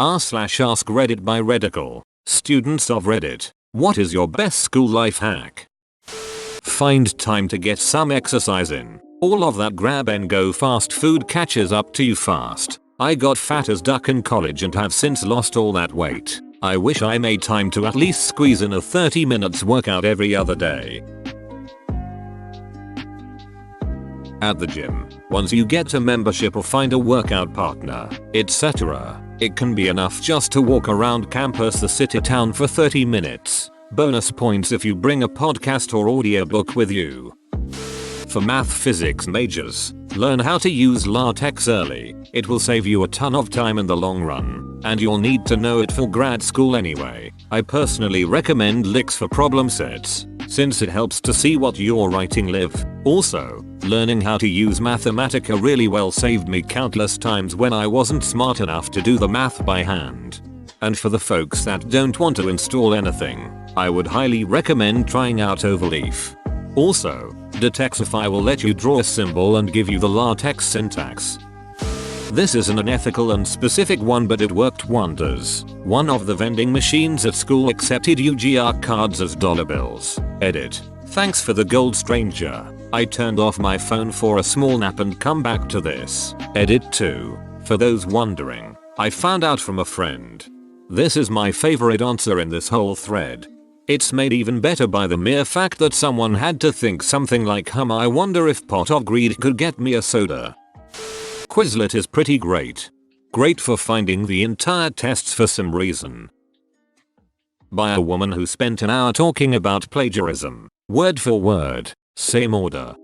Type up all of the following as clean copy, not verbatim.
r/AskReddit by Redical. Students of Reddit, what is your best school life hack? Find time to get some exercise in. All of that grab and go fast food catches up to you fast. I got fat as duck in college and have since lost all that weight. I wish I made time to at least squeeze in a 30 minutes workout every other day. At the gym, once you get a membership or find a workout partner, etc., it can be enough just to walk around campus, the city, town for 30 minutes. Bonus points if you bring a podcast or audiobook with you. For math physics majors, learn how to use LaTeX early. It will save you a ton of time in the long run, and you'll need to know it for grad school anyway. I personally recommend LIX for problem sets, since it helps to see what you're writing live. Also, learning how to use Mathematica really well saved me countless times when I wasn't smart enough to do the math by hand. And for the folks that don't want to install anything, I would highly recommend trying out Overleaf. Also, Detexify will let you draw a symbol and give you the LaTeX syntax. This isn't an ethical and specific one, but it worked wonders. One of the vending machines at school accepted UGR cards as dollar bills. Edit. Thanks for the gold, stranger. I turned off my phone for a small nap and come back to this. Edit 2. For those wondering, I found out from a friend. This is my favorite answer in this whole thread. It's made even better by the mere fact that someone had to think something like, I wonder if pot of greed could get me a soda. Quizlet is pretty great. Great for finding the entire tests for some reason. By a woman who spent an hour talking about plagiarism. Word for word, same order.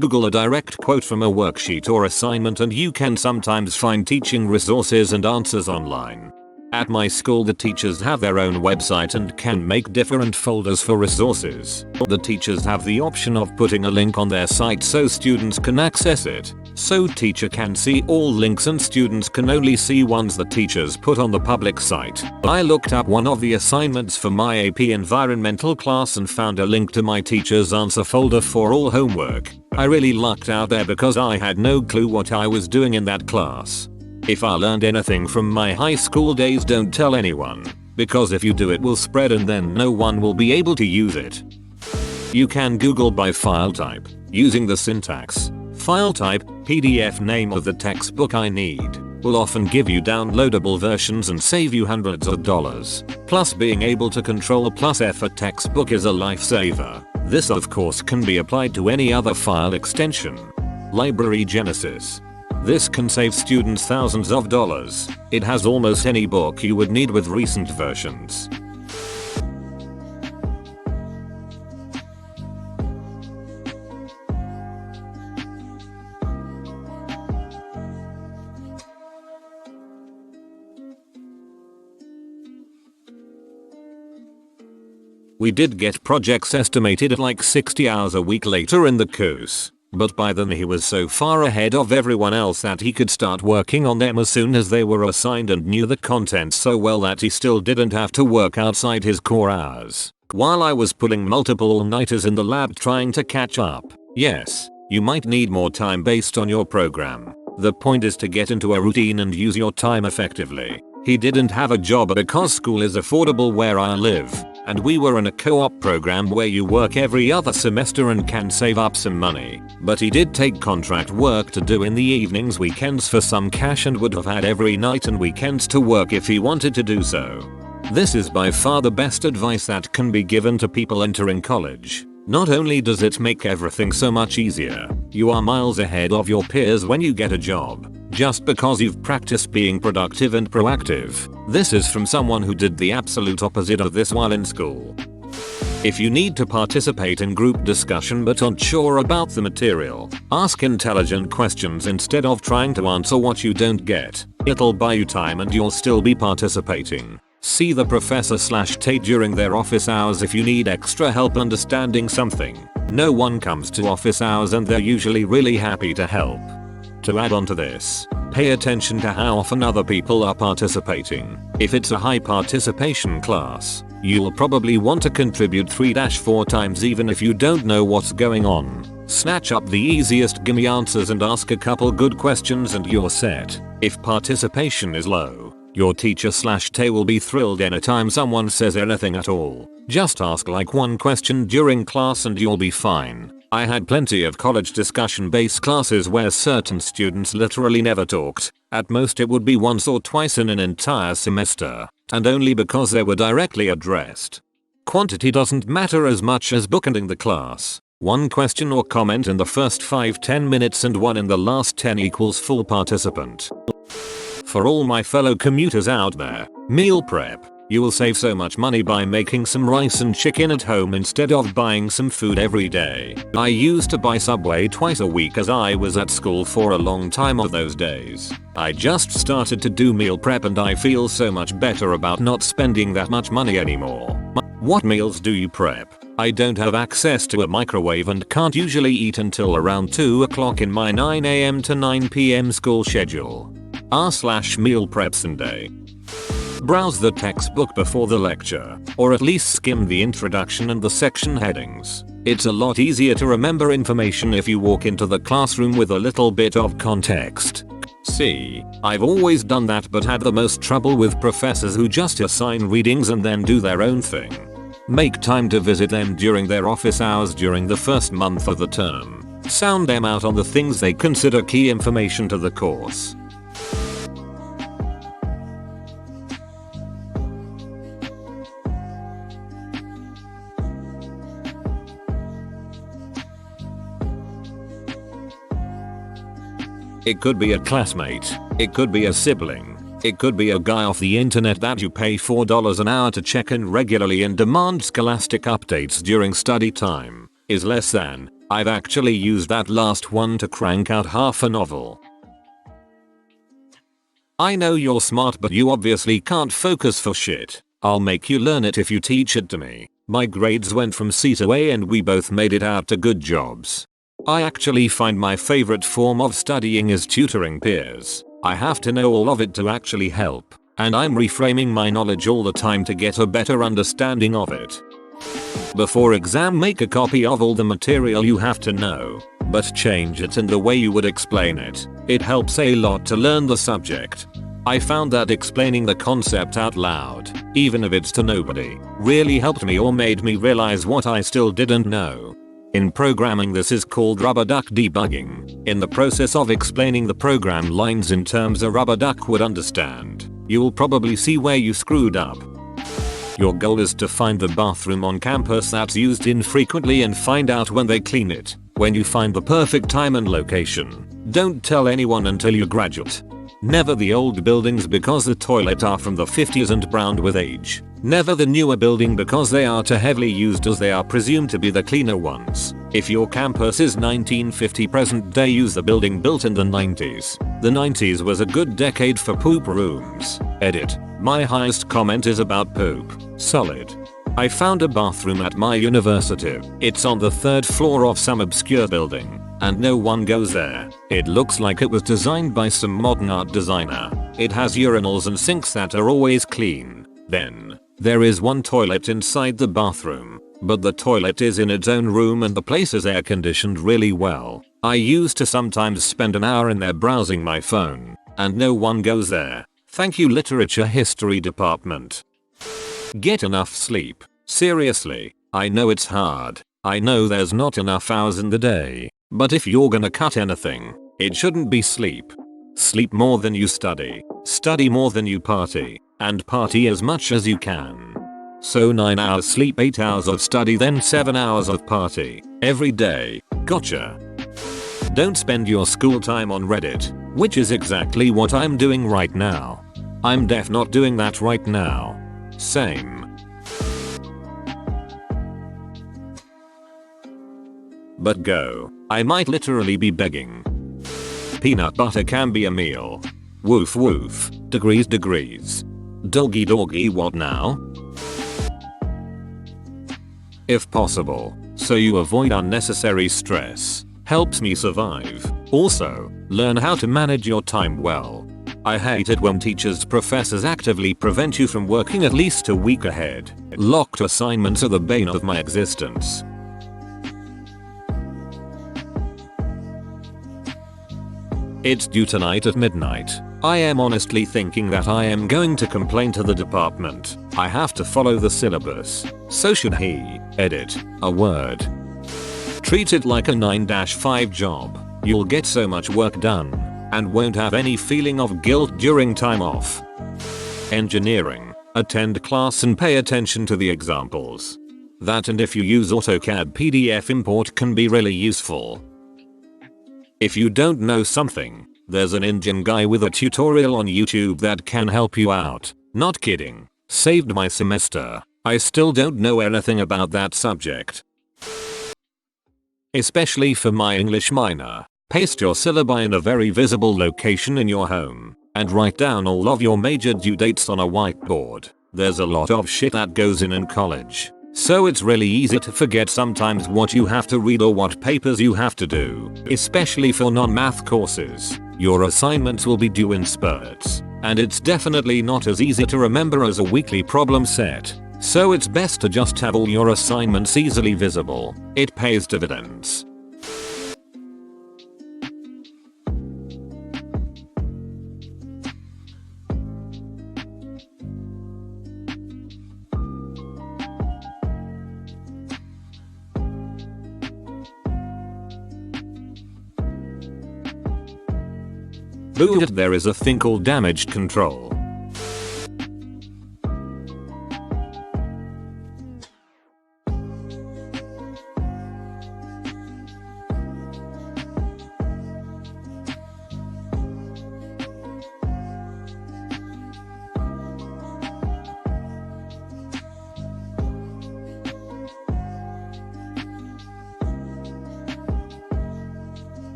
Google a direct quote from a worksheet or assignment and you can sometimes find teaching resources and answers online. At my school, the teachers have their own website and can make different folders for resources. The teachers have the option of putting a link on their site so students can access it. So teacher can see all links and students can only see ones the teachers put on the public site. I looked up one of the assignments for my AP environmental class and found a link to my teacher's answer folder for all homework. I really lucked out there because I had no clue what I was doing in that class. If I learned anything from my high school days, don't tell anyone, because if you do it will spread and then no one will be able to use it. You can Google by file type, using the syntax. File type, PDF name of the textbook I need, will often give you downloadable versions and save you hundreds of dollars. Plus, being able to control +F a textbook is a lifesaver. This of course can be applied to any other file extension. Library Genesis. This can save students thousands of dollars. It has almost any book you would need with recent versions. We did get projects estimated at like 60 hours a week later in the course. But by then he was so far ahead of everyone else that he could start working on them as soon as they were assigned and knew the content so well that he still didn't have to work outside his core hours. While I was pulling multiple all-nighters in the lab trying to catch up. Yes, you might need more time based on your program. The point is to get into a routine and use your time effectively. He didn't have a job because school is affordable where I live, and we were in a co-op program where you work every other semester and can save up some money. But he did take contract work to do in the evenings, weekends for some cash, and would have had every night and weekends to work if he wanted to do so. This is by far the best advice that can be given to people entering college. Not only does it make everything so much easier, you are miles ahead of your peers when you get a job, just because you've practiced being productive and proactive. This is from someone who did the absolute opposite of this while in school. If you need to participate in group discussion but aren't sure about the material, ask intelligent questions instead of trying to answer what you don't get. It'll buy you time and you'll still be participating. See the professor/tate during their office hours if you need extra help understanding something. No one comes to office hours and they're usually really happy to help. To add on to this, pay attention to how often other people are participating. If it's a high participation class, You'll probably want to contribute 3-4 times even if you don't know what's going on. Snatch up the easiest gimme answers and ask a couple good questions and you're set. If participation is low, your teacher/tay will be thrilled anytime someone says anything at all. Just ask like one question during class and you'll be fine. I had plenty of college discussion-based classes where certain students literally never talked. At most it would be once or twice in an entire semester, and only because they were directly addressed. Quantity doesn't matter as much as bookending the class. One question or comment in the first 5-10 minutes and one in the last 10 equals full participant. For all my fellow commuters out there, meal prep. You will save so much money by making some rice and chicken at home instead of buying some food every day. I used to buy Subway twice a week as I was at school for a long time of those days. I just started to do meal prep and I feel so much better about not spending that much money anymore. What meals do you prep? I don't have access to a microwave and can't usually eat until around 2 o'clock in my 9 AM to 9 PM school schedule. r/meal prep Sunday. Browse the textbook before the lecture, or at least skim the introduction and the section headings. It's a lot easier to remember information if you walk into the classroom with a little bit of context. See, I've always done that but had the most trouble with professors who just assign readings and then do their own thing. Make time to visit them during their office hours during the first month of the term. Sound them out on the things they consider key information to the course. It could be a classmate, it could be a sibling, it could be a guy off the internet that you pay $4 an hour to check in regularly and demand scholastic updates during study time. Is less than. I've actually used that last one to crank out half a novel. I know you're smart but you obviously can't focus for shit. I'll make you learn it if you teach it to me. My grades went from C to A and we both made it out to good jobs. I actually find my favorite form of studying is tutoring peers. I have to know all of it to actually help, and I'm reframing my knowledge all the time to get a better understanding of it. Before exam, make a copy of all the material you have to know, but change it in the way you would explain it. It helps a lot to learn the subject. I found that explaining the concept out loud, even if it's to nobody, really helped me or made me realize what I still didn't know. In programming, this is called rubber duck debugging. In the process of explaining the program lines in terms a rubber duck would understand, you'll probably see where you screwed up. Your goal is to find the bathroom on campus that's used infrequently and find out when they clean it. When you find the perfect time and location, don't tell anyone until you graduate. Never the old buildings because the toilets are from the 50s and browned with age. Never the newer building because they are too heavily used as they are presumed to be the cleaner ones. If your campus is 1950 present day, use the building built in the 90s. The 90s was a good decade for poop rooms. Edit. My highest comment is about poop. Solid. I found a bathroom at my university. It's on the 3rd floor of some obscure building, and no one goes there. It looks like it was designed by some modern art designer. It has urinals and sinks that are always clean. Then, there is one toilet inside the bathroom, but the toilet is in its own room and the place is air conditioned really well. I used to sometimes spend an hour in there browsing my phone, and no one goes there. Thank you, literature history department. Get enough sleep. Seriously, I know it's hard. I know there's not enough hours in the day, but if you're gonna cut anything, it shouldn't be sleep. Sleep more than you study more than you party, and party as much as you can. So 9 hours sleep, 8 hours of study, then 7 hours of party every day. Gotcha. Don't spend your school time on Reddit, which is exactly what I'm doing right now. I'm not doing that right now. Same. But go. I might literally be begging. Peanut butter can be a meal. Woof woof. Degrees. Doggy what now? If possible, so you avoid unnecessary stress. Helps me survive. Also, learn how to manage your time well. I hate it when professors actively prevent you from working at least a week ahead. Locked assignments are the bane of my existence. It's due tonight at midnight. I am honestly thinking that I am going to complain to the department. I have to follow the syllabus. So should he. Edit. A word. Treat it like a 9-5 job. You'll get so much work done and won't have any feeling of guilt during time off. Engineering. Attend class and pay attention to the examples. That, and if you use AutoCAD PDF import, can be really useful. If you don't know something, there's an engine guy with a tutorial on YouTube that can help you out. Not kidding. Saved my semester. I still don't know anything about that subject. Especially for my English minor. Paste your syllabi in a very visible location in your home and write down all of your major due dates on a whiteboard. There's a lot of shit that goes in college, so it's really easy to forget sometimes what you have to read or what papers you have to do, especially for non-math courses. Your assignments will be due in spurts, and it's definitely not as easy to remember as a weekly problem set. So it's best to just have all your assignments easily visible. It pays dividends. Boo! There is a thing called damage control.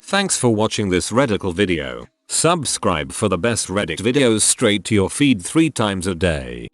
Thanks for watching this Reddical video. Subscribe for the best Reddit videos straight to your feed 3 times a day.